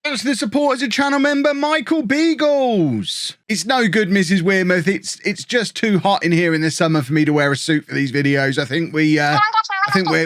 Thanks to the support as a channel member, Michael Beagles. It's no good, Mrs Wearmouth. It's just too hot in here in the summer for me to wear a suit for these videos. I think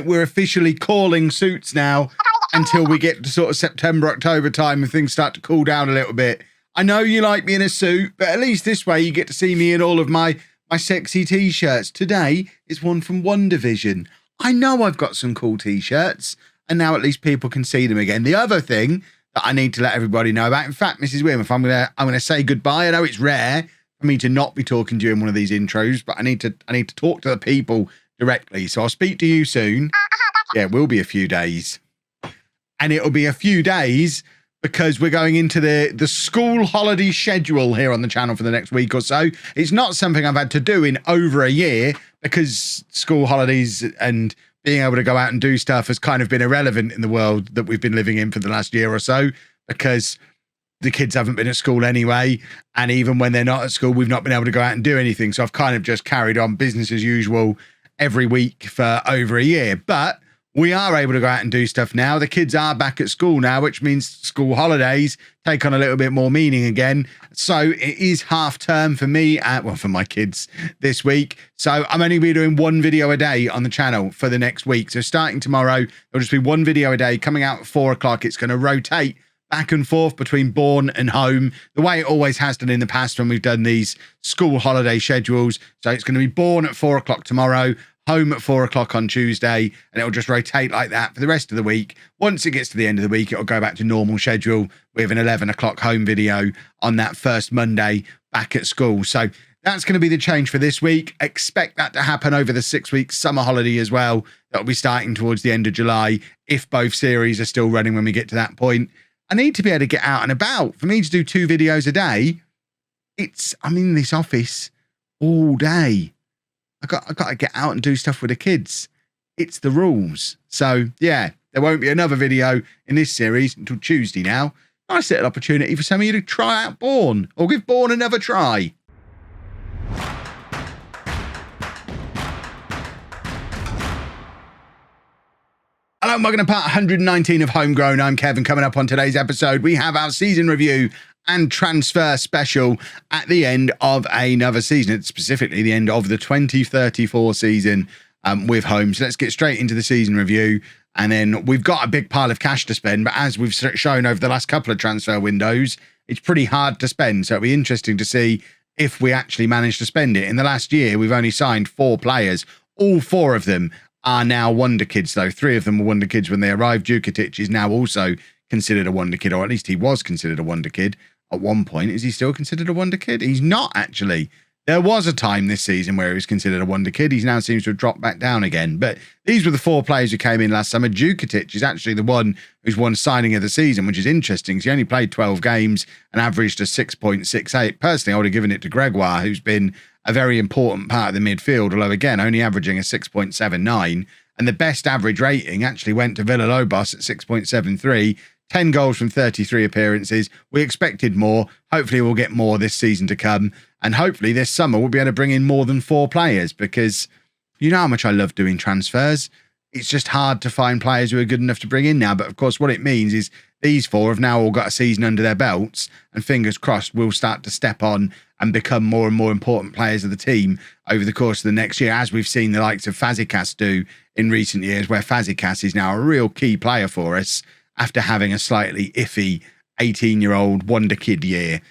we're officially calling suits now until we get to sort of September, October time and things start to cool down a little bit. I know you like me in a suit, but at least this way you get to see me in all of my sexy t-shirts. Today is one from One Division. I know I've got some cool t-shirts, and now at least people can see them again. The other thing that I need to let everybody know about, in fact, Mrs Wearmouth, I'm gonna say goodbye. I know it's rare for me to not be talking to you in one of these intros, but I need to talk to the people directly. So I'll speak to you soon. Yeah, it will be a few days. And it'll be a few days because we're going into the school holiday schedule here on the channel for the next week or so. It's not something I've had to do in over a year because school holidays and being able to go out and do stuff has kind of been irrelevant in the world that we've been living in for the last year or so, because the kids haven't been at school anyway. And even when they're not at school, we've not been able to go out and do anything. So I've kind of just carried on business as usual every week for over a year. But we are able to go out and do stuff now. The kids are back at school now, which means school holidays take on a little bit more meaning again. So it is half term for me, well, for my kids this week. So I'm only be doing one video a day on the channel for the next week. So starting tomorrow, there'll just be one video a day coming out at 4 o'clock. It's going to rotate back and forth between Bourne and Home, the way it always has done in the past when we've done these school holiday schedules. So it's going to be Bourne at 4 o'clock tomorrow, Home at 4 o'clock on Tuesday, and it'll just rotate like that for the rest of the week. Once it gets to the end of the week, it'll go back to normal schedule with an 11 o'clock Home video on that first Monday back at school. So that's going to be the change for this week. Expect that to happen over the 6-week summer holiday as well. That'll be starting towards the end of July, if both series are still running when we get to that point. I need to be able to get out and about. For me to do 2 videos a day, I'm in this office all day. I got to get out and do stuff with the kids. It's the rules. So yeah, there won't be another video in this series until Tuesday now. Nice little opportunity for some of you to try out Bourne, or give Bourne another try. Hello, I'm welcome to part 119 of Homegrown. I'm Kevin. Coming up on today's episode, we have our season review and transfer special at the end of another season. It's specifically the end of the 2034 season with Home. So let's get straight into the season review. And then we've got a big pile of cash to spend, but as we've shown over the last couple of transfer windows, it's pretty hard to spend. So it'll be interesting to see if we actually manage to spend it. In the last year, we've only signed 4 players. All 4 of them are now wonder kids, though. 3 of them were wonder kids when they arrived. Djukic is now also considered a wonder kid, or at least he was considered a wonder kid at one point. Is he still considered a wonder kid? He's not, actually. There was a time this season where he was considered a wonder kid. He now seems to have dropped back down again. But these were the 4 players who came in last summer. Djukic is actually the one who's won signing of the season, which is interesting because he only played 12 games and averaged a 6.68. Personally, I would have given it to Gregoire, who's been a very important part of the midfield, although again, only averaging a 6.79. And the best average rating actually went to Villalobos at 6.73. 10 goals from 33 appearances. We expected more. Hopefully we'll get more this season to come. And hopefully this summer we'll be able to bring in more than 4 players, because you know how much I love doing transfers. It's just hard to find players who are good enough to bring in now. But of course, what it means is these 4 have now all got a season under their belts, and fingers crossed we'll start to step on and become more and more important players of the team over the course of the next year, as we've seen the likes of Fazekas do in recent years, where Fazekas is now a real key player for us after having a slightly iffy 18-year-old wonder kid year.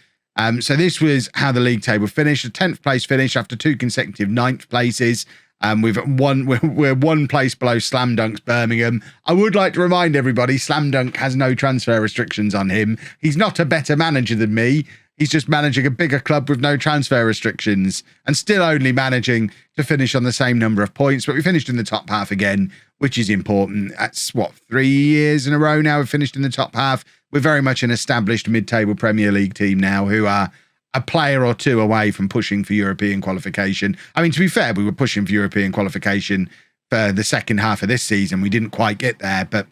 So this was how the league table finished. A 10th place finish after 2 consecutive 9th places. We're 1 place below Slam Dunk's Birmingham. I would like to remind everybody, Slam Dunk has no transfer restrictions on him. He's not a better manager than me. He's just managing a bigger club with no transfer restrictions and still only managing to finish on the same number of points. But we finished in the top half again, which is important. That's, 3 years in a row now we've finished in the top half. We're very much an established mid-table Premier League team now who are a player or 2 away from pushing for European qualification. I mean, to be fair, we were pushing for European qualification for the second half of this season. We didn't quite get there, but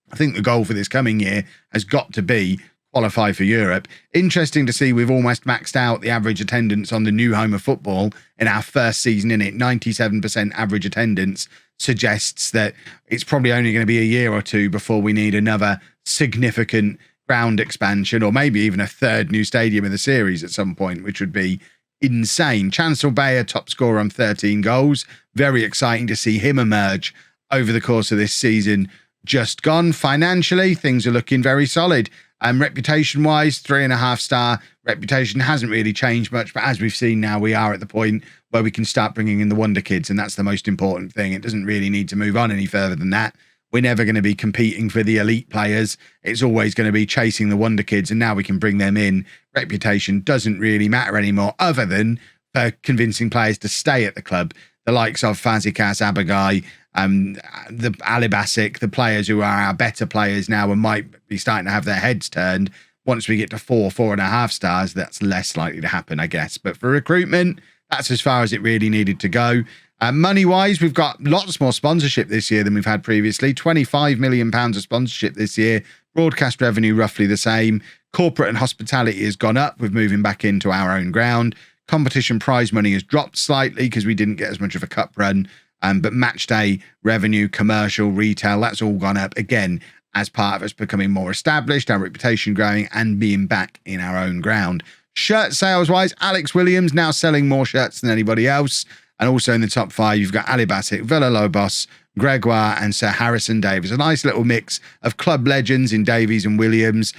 I think the goal for this coming year has got to be qualify for Europe. Interesting to see we've almost maxed out the average attendance on the new home of football in our first season in it. 97% average attendance suggests that it's probably only going to be a year or 2 before we need another significant ground expansion, or maybe even a third new stadium in the series at some point, which would be insane. Chancel Bayer, top scorer on 13 goals. Very exciting to see him emerge over the course of this season just gone. Financially, things are looking very solid. Reputation-wise, 3.5 star. Reputation hasn't really changed much, but as we've seen now, we are at the point where we can start bringing in the wonder kids, and that's the most important thing. It doesn't really need to move on any further than that. We're never going to be competing for the elite players. It's always going to be chasing the wonder kids, and now we can bring them in. Reputation doesn't really matter anymore, other than for convincing players to stay at the club. The likes of Fazikas, Abagai, the Alibasic, the players who are our better players now and might be starting to have their heads turned. Once we get to 4.5 stars, that's less likely to happen, I guess. But for recruitment, that's as far as it really needed to go. Money-wise, we've got lots more sponsorship this year than we've had previously. £25 million of sponsorship this year. Broadcast revenue, roughly the same. Corporate and hospitality has gone up with moving back into our own ground. Competition prize money has dropped slightly because we didn't get as much of a cup run. But match day revenue, commercial, retail, that's all gone up again as part of us becoming more established, our reputation growing, and being back in our own ground. Shirt sales-wise, Alex Williams now selling more shirts than anybody else. And also in the top 5, you've got Ali Bassett, Villalobos, Gregoire, and Sir Harrison Davies. A nice little mix of club legends in Davies and Williams.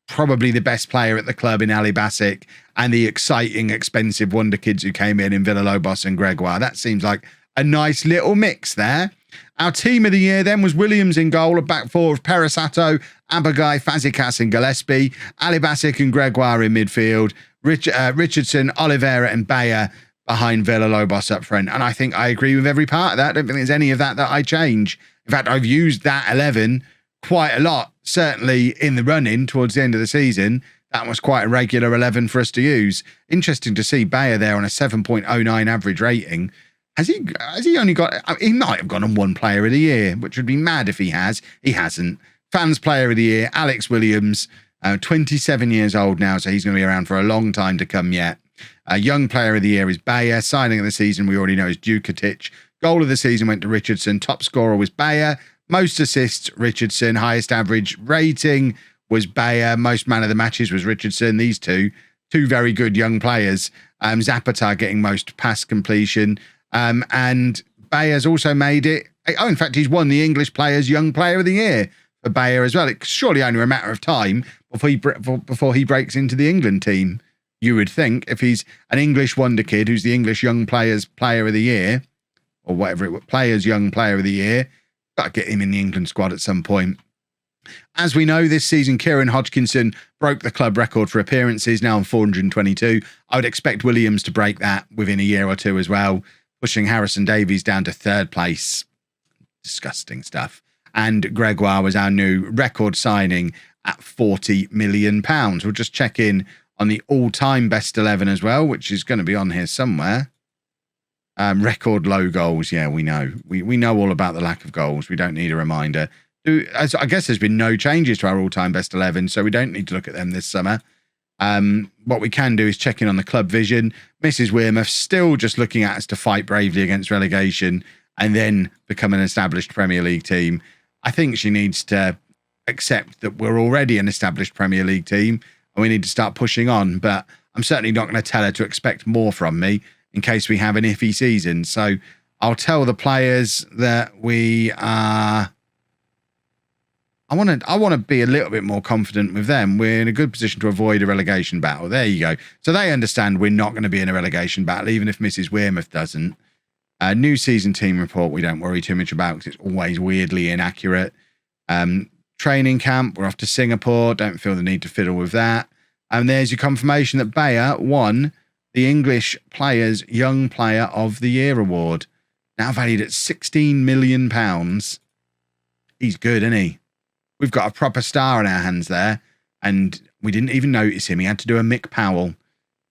Probably the best player at the club in Ali Bassett, and the exciting, expensive wonder kids who came in Villalobos and Gregoire. That seems like a nice little mix there. Our team of the year then was Williams in goal, a back four of Perisato, Abagai, Fazikas and Gillespie, Alibasic and Gregoire in midfield, Richardson, Oliveira and Bayer behind Villalobos up front. And I think I agree with every part of that. I don't think there's any of that I change. In fact, I've used that 11 quite a lot, certainly in the run-in towards the end of the season. That was quite a regular 11 for us to use. Interesting to see Bayer there on a 7.09 average rating. Has he only got... He might have gone on one player of the year, which would be mad if he has. He hasn't. Fans player of the year, Alex Williams, 27 years old now, so he's going to be around for a long time to come yet. Young player of the year is Bayer. Signing of the season, we already know, is Dukatic. Goal of the season went to Richardson. Top scorer was Bayer. Most assists, Richardson. Highest average rating was Bayer. Most man of the matches was Richardson. These two very good young players. Zapata getting most pass completion. And Bayer's also made it. Oh, in fact, he's won the English Players Young Player of the Year for Bayer as well. It's surely only a matter of time before he breaks into the England team. You would think, if he's an English wonder kid who's the English Young Players Player of the Year, or whatever it was, Players Young Player of the Year, got to get him in the England squad at some point. As we know, this season, Kieran Hodgkinson broke the club record for appearances, now on 422. I would expect Williams to break that within a year or two as well, pushing Harrison Davies down to 3rd place. Disgusting stuff. And Gregoire was our new record signing at £40 million. We'll just check in on the all-time best 11 as well, which is going to be on here somewhere. Record low goals. Yeah, we know. We know all about the lack of goals. We don't need a reminder. I guess there's been no changes to our all-time best 11, so we don't need to look at them this summer. What we can do is check in on the club vision. Mrs Wearmouth still just looking at us to fight bravely against relegation and then become an established Premier League team. I think she needs to accept that we're already an established Premier League team and we need to start pushing on. But I'm certainly not going to tell her to expect more from me in case we have an iffy season. So I'll tell the players that we are... I want to be a little bit more confident with them. We're in a good position to avoid a relegation battle. There you go. So they understand we're not going to be in a relegation battle, even if Mrs Wearmouth doesn't. New season team report, we don't worry too much about because it's always weirdly inaccurate. Training camp, we're off to Singapore. Don't feel the need to fiddle with that. And there's your confirmation that Bayer won the English Players Young Player of the Year award. Now valued at £16 million. He's good, isn't he? We've got a proper star on our hands there, and we didn't even notice him. He had to do a Mick Powell.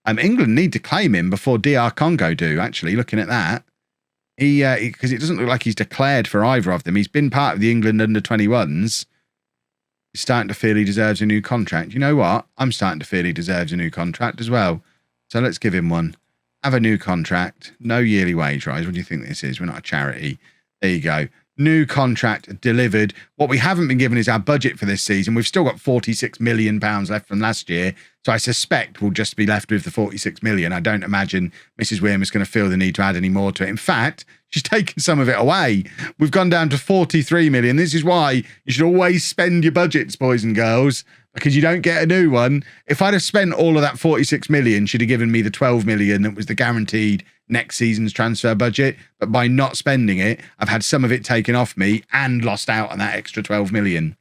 England need to claim him before DR Congo do, actually, looking at that. Because it doesn't look like he's declared for either of them. He's been part of the England under-21s. He's starting to feel he deserves a new contract. You know what? I'm starting to feel he deserves a new contract as well. So let's give him one. Have a new contract. No yearly wage rise. What do you think this is? We're not a charity. There you go. new contract delivered. What we haven't been given is our budget for this season. We've still got £46 million left from last year. So I suspect we'll just be left with the 46 million. I don't imagine Mrs Wearmouth is going to feel the need to add any more to it. In fact, she's taken some of it away. We've gone down to 43 million. This is why you should always spend your budgets, boys and girls, because you don't get a new one. If I'd have spent all of that 46 million, she'd have given me the 12 million that was the guaranteed next season's transfer budget. But by not spending it, I've had some of it taken off me and lost out on that extra 12 million.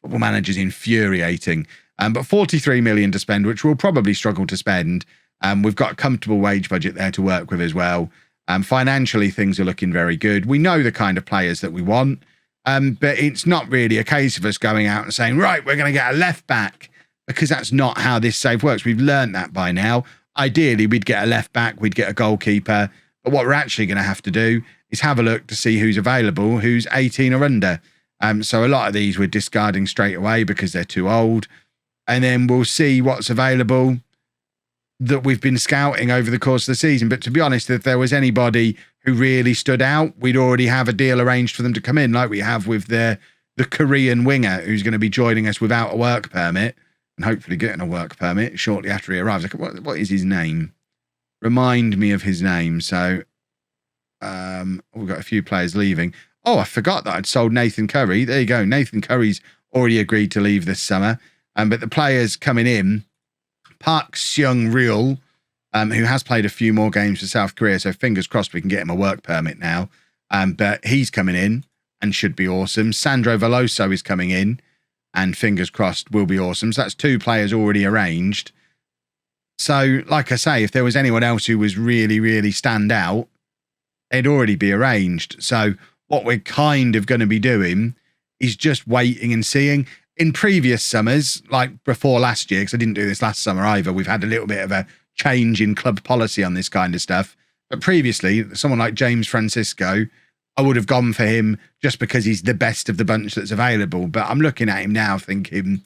Football Manager's infuriating. But 43 million to spend, which we'll probably struggle to spend. We've got a comfortable wage budget there to work with as well. Financially, things are looking very good. We know the kind of players that we want, but it's not really a case of us going out and saying, right, we're going to get a left back, because that's not how this save works. We've learned that by now. Ideally, we'd get a left back, we'd get a goalkeeper. But what we're actually going to have to do is have a look to see who's available, who's 18 or under. So a lot of these we're discarding straight away because they're too old. And then we'll see what's available that we've been scouting over the course of the season. But to be honest, if there was anybody who really stood out, we'd already have a deal arranged for them to come in, like we have with the Korean winger who's going to be joining us without a work permit and hopefully getting a work permit shortly after he arrives. What is his name? Remind me of his name. So we've got a few players leaving. Oh, I forgot that I'd sold Nathan Curry. There you go. Nathan Curry's already agreed to leave this summer. But the players coming in, Park Seung-ryul, who has played a few more games for South Korea, so fingers crossed we can get him a work permit now. But he's coming in and should be awesome. Sandro Veloso is coming in and fingers crossed will be awesome. So that's 2 players already arranged. So, like I say, if there was anyone else who was really, really stand out, they'd already be arranged. So what we're kind of going to be doing is just waiting and seeing. In previous summers, like before last year, because I didn't do this last summer either, we've had a little bit of a change in club policy on this kind of stuff. But previously, someone like James Francisco, I would have gone for him just because he's the best of the bunch that's available. But I'm looking at him now thinking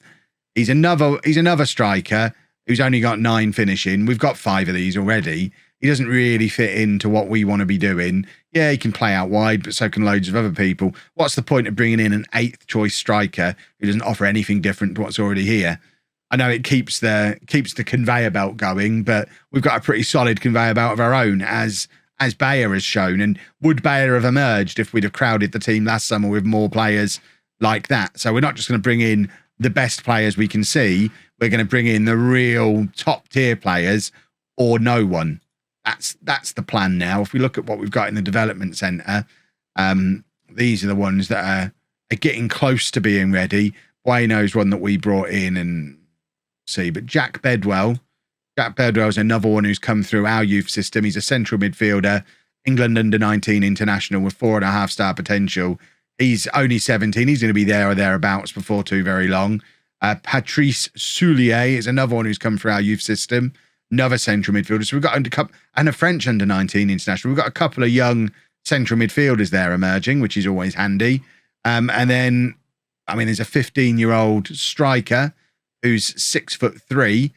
he's another striker who's only got 9 finishing. We've got 5 of these already. He doesn't really fit into what we want to be doing. Yeah, he can play out wide, but so can loads of other people. What's the point of bringing in an 8th choice striker who doesn't offer anything different to what's already here? I know it keeps the conveyor belt going, but we've got a pretty solid conveyor belt of our own, as Bayer has shown. And would Bayer have emerged if we'd have crowded the team last summer with more players like that? So we're not just going to bring in the best players we can see. We're going to bring in the real top tier players or no one. That's the plan now. If we look at what we've got in the development centre, these are the ones that are getting close to being ready. Bueno's one that we brought in and see. But Jack Bedwell's another one who's come through our youth system. He's a central midfielder, England under-19 international with 4.5-star potential. He's only 17. He's going to be there or thereabouts before too very long. Patrice Soulier is another one who's come through our youth system. Another central midfielder. So we've got and a French under-19 international. We've got a couple of young central midfielders there emerging, which is always handy. And then, there's a 15-year-old striker who's 6'3",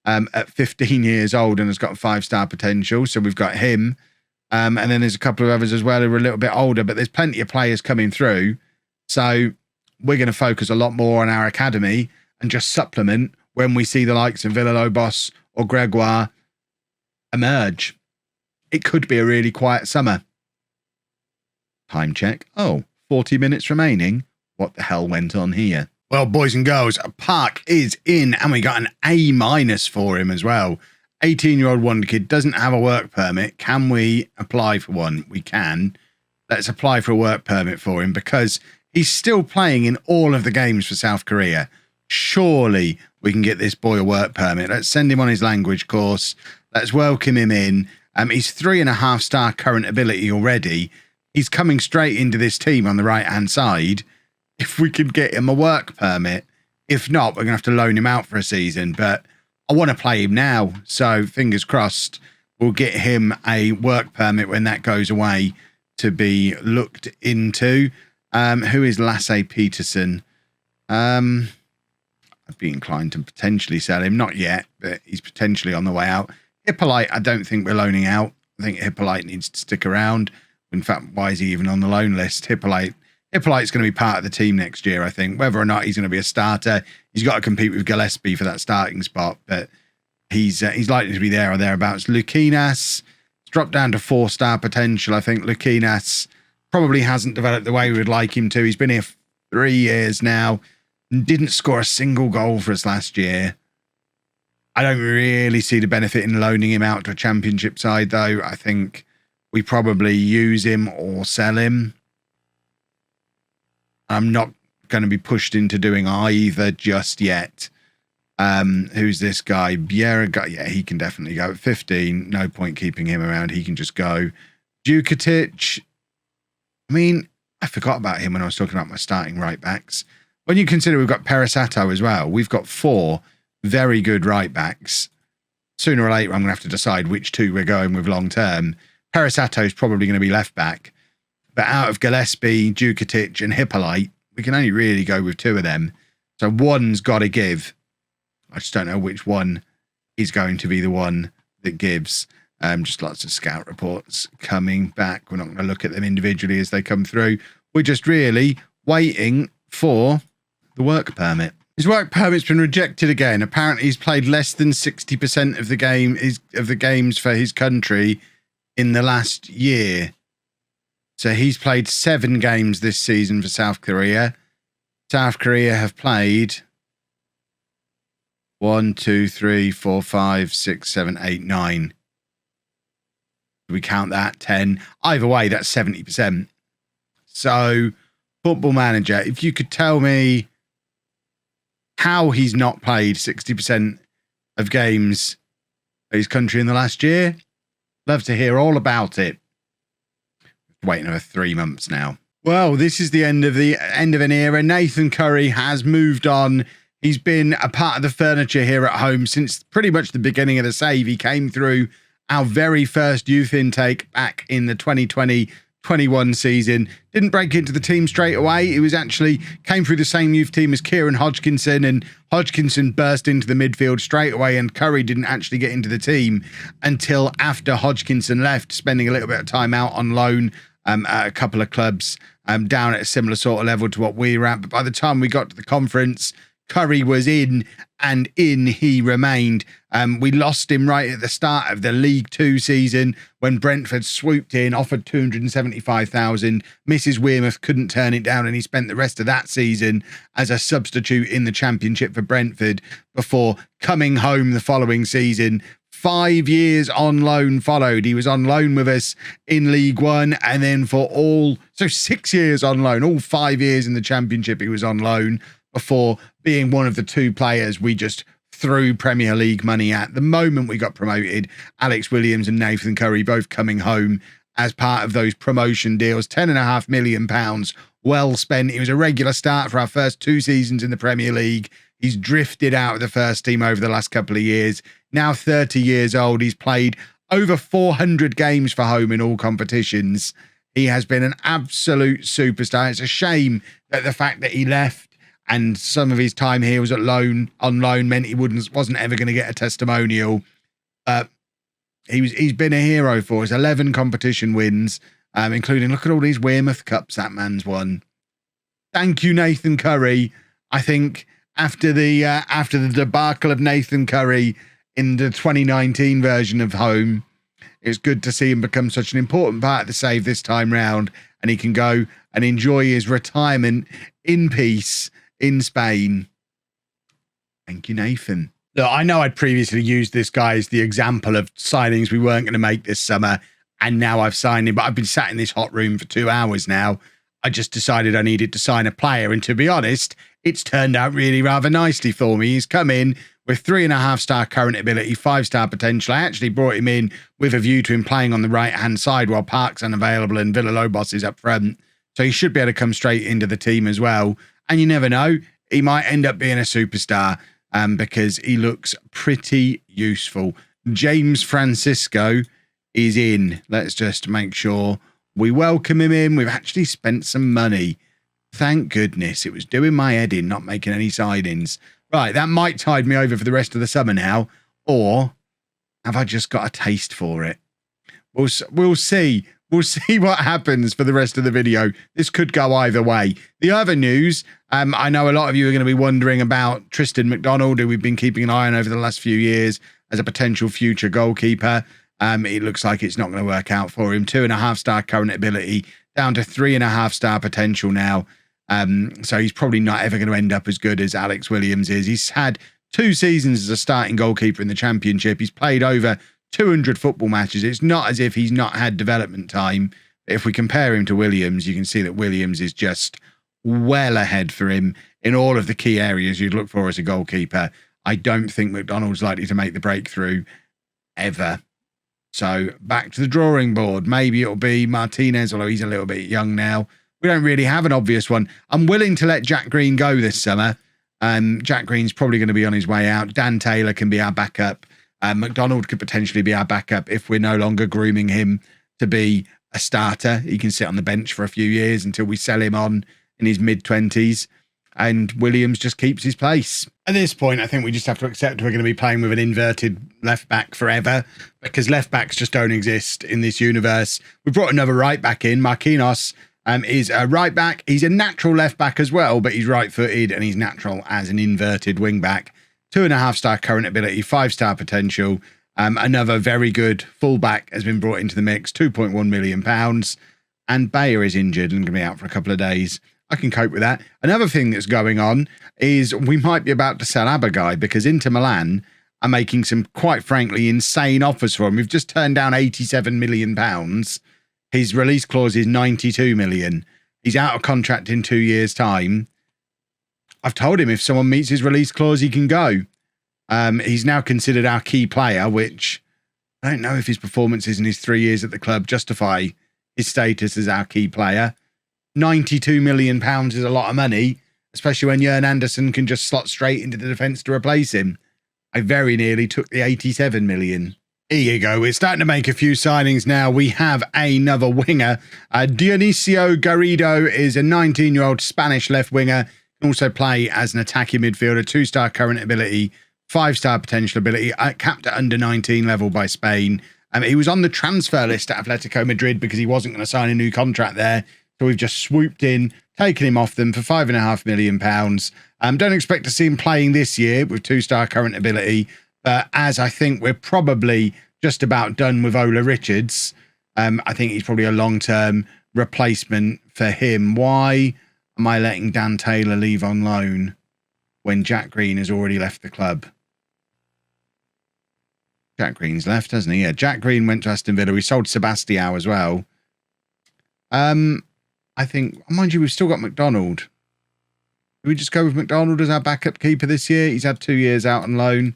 at 15 years old and has got 5-star potential. So we've got him. And then there's a couple of others as well who are a little bit older, but there's plenty of players coming through. So we're going to focus a lot more on our academy and just supplement when we see the likes of Villalobos or Gregoire emerge. It could be a really quiet summer. Time check. 40 minutes remaining. What the hell went on here? Well, boys and girls, Park is in and we got an A- for him as well. 18-year-old wonder kid, doesn't have a work permit. Can we apply for one? We can. Let's apply for a work permit for him because he's still playing in all of the games for South Korea. Surely we can get this boy a work permit. Let's send him on his language course. Let's welcome him in. He's 3.5-star current ability already. He's coming straight into this team on the right-hand side. If we could get him a work permit. If not, we're going to have to loan him out for a season. But I want to play him now. So fingers crossed, we'll get him a work permit when that goes away to be looked into. Who is Lasse Peterson? I'd be inclined to potentially sell him. Not yet, but he's potentially on the way out. Hippolyte, I don't think we're loaning out. I think Hippolyte needs to stick around. In fact, why is he even on the loan list? Hippolyte Hippolyte's going to be part of the team next year, I think. Whether or not he's going to be a starter, he's got to compete with Gillespie for that starting spot, but he's likely to be there or thereabouts. Lukinas dropped down to 4-star potential. I think Lukinas probably hasn't developed the way we would like him to. He's been here 3 years now and didn't score a single goal for us last year. I don't really see the benefit in loaning him out to a championship side, though. I think we probably use him or sell him. I'm not going to be pushed into doing either just yet. Who's this guy? Bjerregaard. Yeah, he can definitely go at 15. No point keeping him around. He can just go. Djukic. I mean, I forgot about him when I was talking about my starting right backs. When you consider we've got Perisato as well, we've got 4 very good right backs. Sooner or later, I'm going to have to decide which 2 we're going with long term. Perisato is probably going to be left back. But out of Gillespie, Djukic and Hippolyte, we can only really go with 2 of them. So one's got to give. I just don't know which one is going to be the one that gives. Just lots of scout reports coming back. We're not going to look at them individually as they come through. We're just really waiting for the work permit. His work permit's been rejected again. Apparently he's played less than 60% of the games for his country in the last year. So he's played 7 games this season for South Korea. South Korea have played 1, 2, 3, 4, 5, 6, 7, 8, 9. Do we count that? 10. Either way, that's 70%. So, Football Manager, if you could tell me how he's not played 60% of games for his country in the last year, love to hear all about it. Waiting over 3 months now. Well, this is the end of an era. Nathan Curry has moved on. He's been a part of the furniture here at home since pretty much the beginning of the save. He came through our very first youth intake back in the 2020-21 season. Didn't break into the team straight away. He came through the same youth team as Kieran Hodgkinson, and Hodgkinson burst into the midfield straight away, and Curry didn't actually get into the team until after Hodgkinson left, spending a little bit of time out on loan at a couple of clubs down at a similar sort of level to what we were at. But by the time we got to the conference, Curry was in, and in he remained. We lost him right at the start of the League Two season when Brentford swooped in, offered 275,000. Mrs Wearmouth couldn't turn it down, and he spent the rest of that season as a substitute in the Championship for Brentford before coming home the following season. 5 years on loan followed. He was on loan with us in League One, and then 6 years on loan, all 5 years in the Championship he was on loan before being one of the 2 players we just threw Premier League money at. The moment we got promoted, Alex Williams and Nathan Curry both coming home as part of those promotion deals. £10.5 million well spent. He was a regular start for our first 2 seasons in the Premier League. He's drifted out of the first team over the last couple of years. Now 30 years old. He's played over 400 games for home in all competitions. He has been an absolute superstar. It's a shame that the fact that he left and some of his time here was on loan meant he wasn't ever going to get a testimonial. He's been a hero for us. 11 competition wins, including, look at all these Wearmouth Cups that man's won. Thank you, Nathan Curry. I think after the debacle of Nathan Curry in the 2019 version of Home, it's good to see him become such an important part of the save this time round, and he can go and enjoy his retirement in peace in Spain. Thank you, Nathan. Look, I know I'd previously used this guy as the example of signings we weren't going to make this summer, and now I've signed him, but I've been sat in this hot room for 2 hours now. I just decided I needed to sign a player, and to be honest, it's turned out really rather nicely for me. He's come in with 3.5-star current ability, 5-star potential. I actually brought him in with a view to him playing on the right-hand side while Park's unavailable and Villa-Lobos is up front. So he should be able to come straight into the team as well. And you never know, he might end up being a superstar because he looks pretty useful. James Francisco is in. Let's just make sure we welcome him in. We've actually spent some money. Thank goodness. It was doing my head in not making any signings. Right, that might tide me over for the rest of the summer now. Or have I just got a taste for it? We'll see. We'll see what happens for the rest of the video. This could go either way. The other news, I know a lot of you are going to be wondering about Tristan McDonald, who we've been keeping an eye on over the last few years as a potential future goalkeeper. It looks like it's not going to work out for him. 2.5-star current ability, down to 3.5-star potential now. So he's probably not ever going to end up as good as Alex Williams is. He's had 2 seasons as a starting goalkeeper in the Championship. He's played over 200 football matches. It's not as if he's not had development time. If we compare him to Williams, you can see that Williams is just well ahead for him in all of the key areas you'd look for as a goalkeeper. I don't think McDonald's likely to make the breakthrough ever. So back to the drawing board. Maybe it'll be Martinez, although he's a little bit young now. We don't really have an obvious one. I'm willing to let Jack Green go this summer. Jack Green's probably going to be on his way out. Dan Taylor can be our backup. McDonald could potentially be our backup if we're no longer grooming him to be a starter. He can sit on the bench for a few years until we sell him on in his mid-20s. And Williams just keeps his place. At this point, I think we just have to accept we're going to be playing with an inverted left back forever, because left backs just don't exist in this universe. We brought another right back in. Marquinhos is a right back. He's a natural left back as well, but he's right-footed and he's natural as an inverted wing back. 2.5-star current ability, 5-star potential. Another very good fullback has been brought into the mix, £2.1 million. And Bayer is injured and going to be out for a couple of days. I can cope with that. Another thing that's going on is we might be about to sell Abagai, because Inter Milan are making some, quite frankly, insane offers for him. We've just turned down £87 million. His release clause is £92 million. He's out of contract in 2 years' time. I've told him if someone meets his release clause, he can go. He's now considered our key player, which I don't know if his performances in his 3 years at the club justify his status as our key player. £92 million is a lot of money, especially when Jørn Andersen can just slot straight into the defence to replace him. I very nearly took the £87 million. Here you go. We're starting to make a few signings now. We have another winger. Dionisio Garrido is a 19-year-old Spanish left winger. Can also play as an attacking midfielder. 2-star current ability, 5-star potential ability. Capped at under 19 level by Spain. He was on the transfer list at Atletico Madrid because he wasn't going to sign a new contract there. So we've just swooped in, taken him off them for £5.5 million. Don't expect to see him playing this year with 2-star current ability. But as I think we're probably just about done with Ola Richards, I think he's probably a long-term replacement for him. Why am I letting Dan Taylor leave on loan when Jack Green has already left the club? Jack Green's left, hasn't he? Yeah, Jack Green went to Aston Villa. We sold Sebastião as well. I think, mind you, we've still got McDonald. Do we just go with McDonald as our backup keeper this year? He's had 2 years out on loan.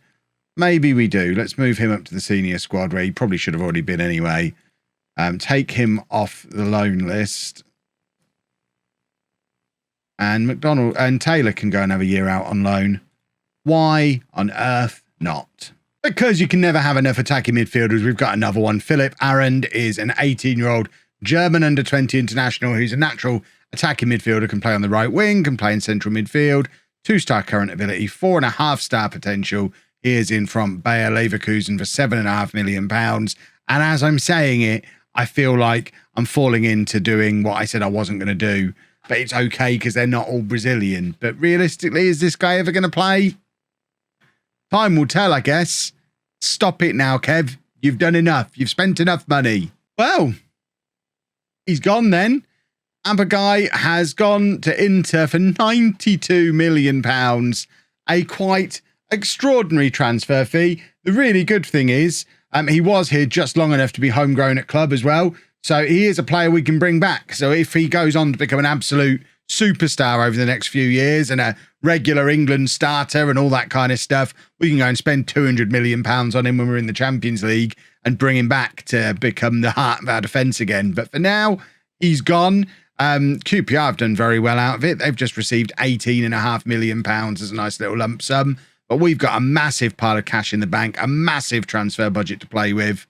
Maybe we do. Let's move him up to the senior squad, where he probably should have already been anyway. Take him off the loan list. And McDonald and Taylor can go and have a year out on loan. Why on earth not? Because you can never have enough attacking midfielders. We've got another one. Philipp Arend is an 18-year-old German under-20 international who's a natural attacking midfielder, can play on the right wing, can play in central midfield, 2-star current ability, 4.5-star potential. He is in from Bayer Leverkusen for £7.5 million. And as I'm saying it, I feel like I'm falling into doing what I said I wasn't going to do. But it's okay because they're not all Brazilian. But realistically, is this guy ever going to play? Time will tell, I guess. Stop it now, Kev. You've done enough. You've spent enough money. Well, he's gone then. Abagai has gone to Inter for £92 million. A quite extraordinary transfer fee. The really good thing is he was here just long enough to be homegrown at club as well. So he is a player we can bring back. So if he goes on to become an absolute superstar over the next few years and a regular England starter and all that kind of stuff, we can go and spend £200 million on him when we're in the Champions League and bring him back to become the heart of our defence again. But for now, he's gone. QPR have done very well out of it. They've just received £18.5 million as a nice little lump sum. But we've got a massive pile of cash in the bank, a massive transfer budget to play with.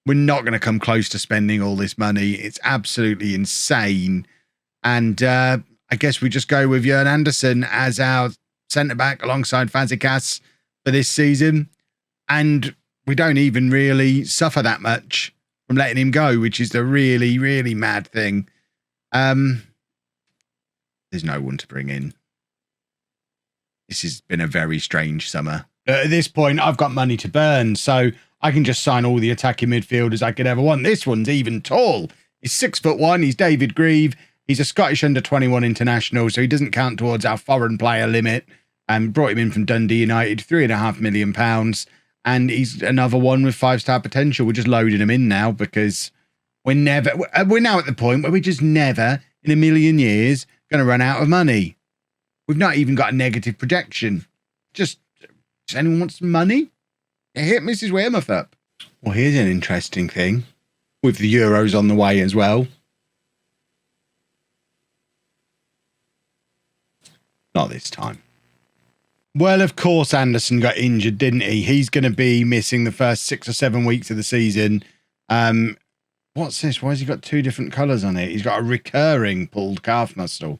We're not going to come close to spending all this money. It's absolutely insane. And I guess we just go with Jørn Andersen as our centre-back alongside Fazekas for this season. And we don't even really suffer that much. from letting him go, which is the really, really mad thing. There's no one to bring in. This has been a very strange summer. At this point, I've got money to burn, so I can just sign all the attacking midfielders I could ever want. This one's even tall. He's 6'1". He's David Grieve. He's a Scottish under-21 international, so he doesn't count towards our foreign player limit. Brought him in from Dundee United, £3.5 million. And he's another one with 5-star potential. We're just loading him in now because we're now at the point where we're just never in a million years going to run out of money. We've not even got a negative projection. Just anyone want some money? Hit Mrs Wearmouth up. Well, here's an interesting thing with the Euros on the way as well. Not this time. Well, of course, Anderson got injured, didn't he? He's going to be missing the first 6 or 7 weeks of the season. What's this? Why has he got 2 different colours on it? He's got a recurring pulled calf muscle.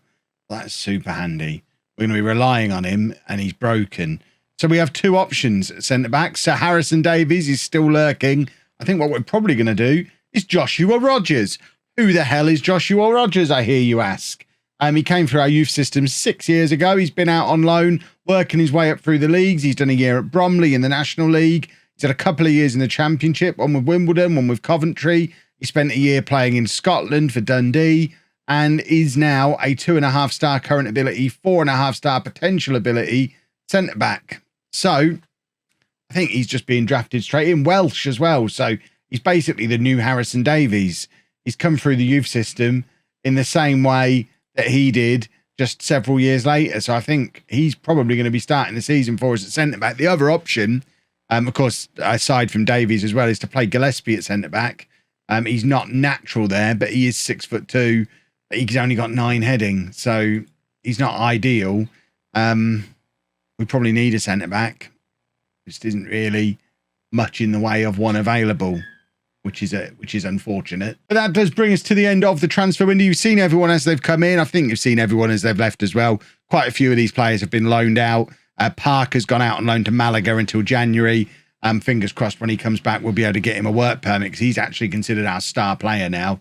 That's super handy. We're going to be relying on him, and he's broken. So we have 2 options at centre-back. So Harrison Davies is still lurking. I think what we're probably going to do is Joshua Rogers. Who the hell is Joshua Rogers, I hear you ask? He came through our youth system 6 years ago. He's been out on loan, working his way up through the leagues. He's done a year at Bromley in the National League. He's had a couple of years in the Championship, one with Wimbledon, one with Coventry. He spent a year playing in Scotland for Dundee and is now a 2.5-star current ability, 4.5-star potential ability centre-back. So I think he's just being drafted straight in. Welsh as well. So he's basically the new Harrison Davies. He's come through the youth system in the same way that he did just several years later. So I think he's probably going to be starting the season for us at centre-back. The other option, of course, aside from Davies as well, is to play Gillespie at centre-back. He's not natural there, but he is 6'2". He's only got 9 heading, so he's not ideal. We probably need a centre-back. Just isn't really much in the way of one available, which is unfortunate. But that does bring us to the end of the transfer window. You've seen everyone as they've come in. I think you've seen everyone as they've left as well. Quite a few of these players have been loaned out. Parker's gone out on loan to Malaga until January. Fingers crossed when he comes back, we'll be able to get him a work permit because he's actually considered our star player now.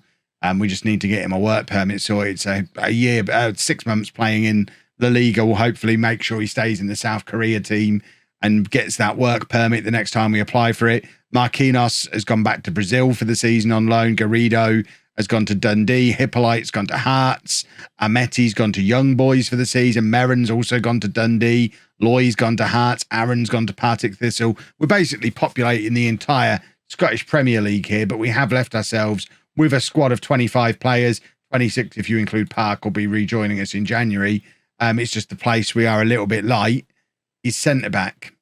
We just need to get him a work permit sorted. So a year, 6 months playing in La Liga will hopefully make sure he stays in the South Korea team and gets that work permit the next time we apply for it. Marquinhos has gone back to Brazil for the season on loan. Garrido has gone to Dundee. Hippolyte's gone to Hearts. Ameti's gone to Young Boys for the season. Merrin's also gone to Dundee. Loy's gone to Hearts. Aaron's gone to Partick Thistle. We're basically populating the entire Scottish Premier League here, but we have left ourselves with a squad of 25 players. 26 if you include Park will be rejoining us in January. It's just the place we are a little bit light is centre-back.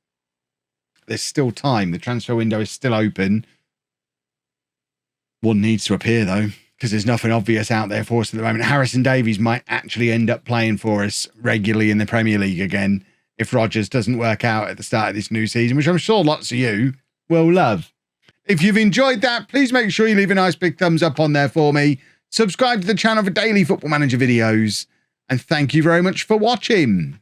There's still time. The transfer window is still open. One needs to appear, though, because there's nothing obvious out there for us at the moment. Harrison Davies might actually end up playing for us regularly in the Premier League again if Rogers doesn't work out at the start of this new season, which I'm sure lots of you will love. If you've enjoyed that, please make sure you leave a nice big thumbs up on there for me. Subscribe to the channel for daily Football Manager videos. And thank you very much for watching.